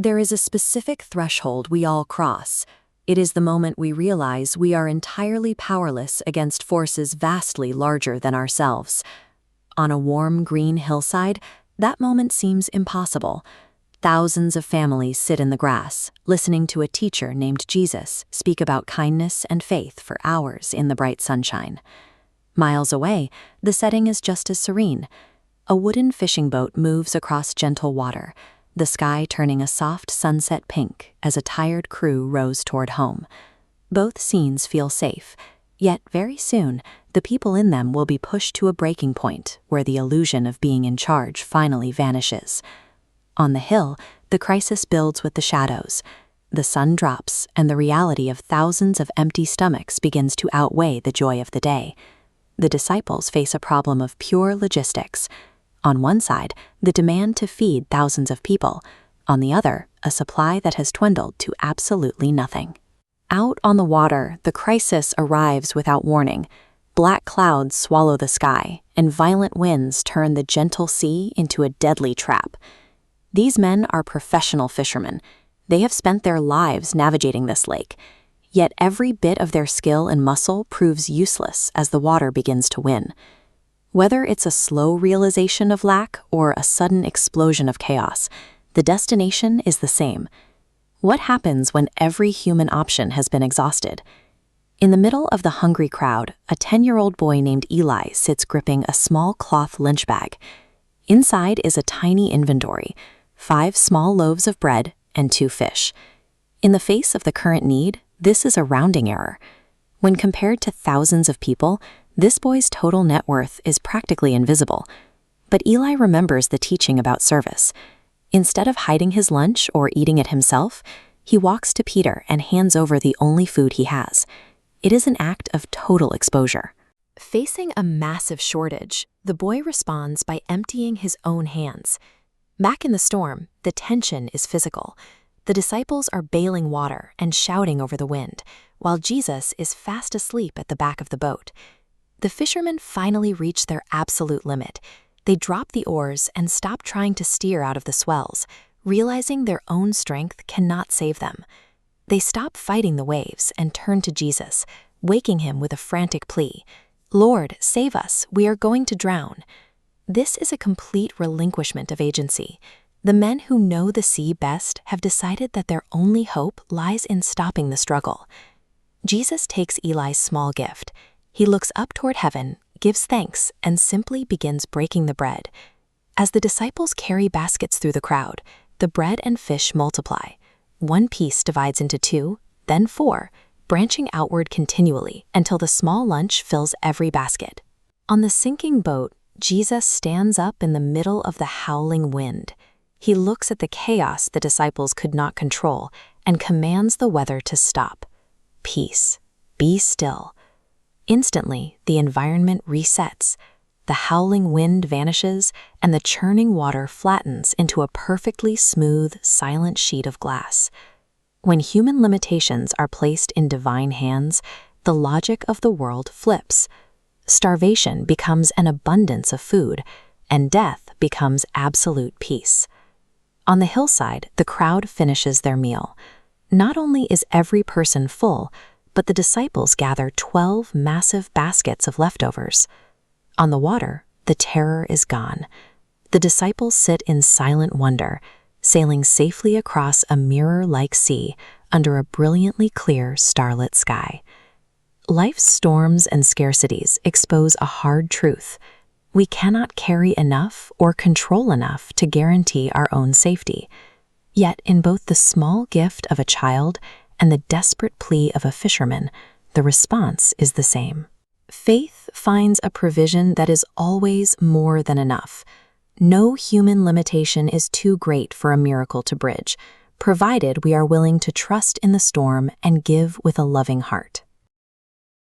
There is a specific threshold we all cross. It is the moment we realize we are entirely powerless against forces vastly larger than ourselves. On a warm green hillside, that moment seems impossible. Thousands of families sit in the grass, listening to a teacher named Jesus speak about kindness and faith for hours in the bright sunshine. Miles away, the setting is just as serene. A wooden fishing boat moves across gentle water, the sky turning a soft sunset pink as a tired crew rows toward home. Both scenes feel safe, yet very soon, the people in them will be pushed to a breaking point where the illusion of being in charge finally vanishes. On the hill, the crisis builds with the shadows. The sun drops, and the reality of thousands of empty stomachs begins to outweigh the joy of the day. The disciples face a problem of pure logistics. On one side, the demand to feed thousands of people. On the other, a supply that has dwindled to absolutely nothing. Out on the water, the crisis arrives without warning. Black clouds swallow the sky, and violent winds turn the gentle sea into a deadly trap. These men are professional fishermen. They have spent their lives navigating this lake. Yet every bit of their skill and muscle proves useless as the water begins to win. Whether it's a slow realization of lack or a sudden explosion of chaos, the destination is the same. What happens when every human option has been exhausted? In the middle of the hungry crowd, a 10-year-old boy named Eli sits gripping a small cloth lunch bag. Inside is a tiny inventory: 5 small loaves of bread and 2 fish. In the face of the current need, this is a rounding error. When compared to thousands of people, this boy's total net worth is practically invisible. But Eli remembers the teaching about service. Instead of hiding his lunch or eating it himself, he walks to Peter and hands over the only food he has. It is an act of total exposure. Facing a massive shortage, the boy responds by emptying his own hands. Back in the storm, the tension is physical. The disciples are bailing water and shouting over the wind, while Jesus is fast asleep at the back of the boat. The fishermen finally reach their absolute limit. They drop the oars and stop trying to steer out of the swells, realizing their own strength cannot save them. They stop fighting the waves and turn to Jesus, waking him with a frantic plea. "Lord, save us, we are going to drown." This is a complete relinquishment of agency. The men who know the sea best have decided that their only hope lies in stopping the struggle. Jesus takes Eli's small gift. He looks up toward heaven, gives thanks, and simply begins breaking the bread. As the disciples carry baskets through the crowd, the bread and fish multiply. 1 piece divides into 2, then 4, branching outward continually until the small lunch fills every basket. On the sinking boat, Jesus stands up in the middle of the howling wind. He looks at the chaos the disciples could not control and commands the weather to stop. "Peace, be still." Instantly, the environment resets. The howling wind vanishes, and the churning water flattens into a perfectly smooth, silent sheet of glass. When human limitations are placed in divine hands, the logic of the world flips. Starvation becomes an abundance of food, and death becomes absolute peace. On the hillside, the crowd finishes their meal. Not only is every person full, but the disciples gather 12 massive baskets of leftovers. On the water, the terror is gone. The disciples sit in silent wonder, sailing safely across a mirror-like sea under a brilliantly clear, starlit sky. Life's storms and scarcities expose a hard truth. We cannot carry enough or control enough to guarantee our own safety. Yet in both the small gift of a child and the desperate plea of a fisherman, the response is the same. Faith finds a provision that is always more than enough. No human limitation is too great for a miracle to bridge, provided we are willing to trust in the storm and give with a loving heart.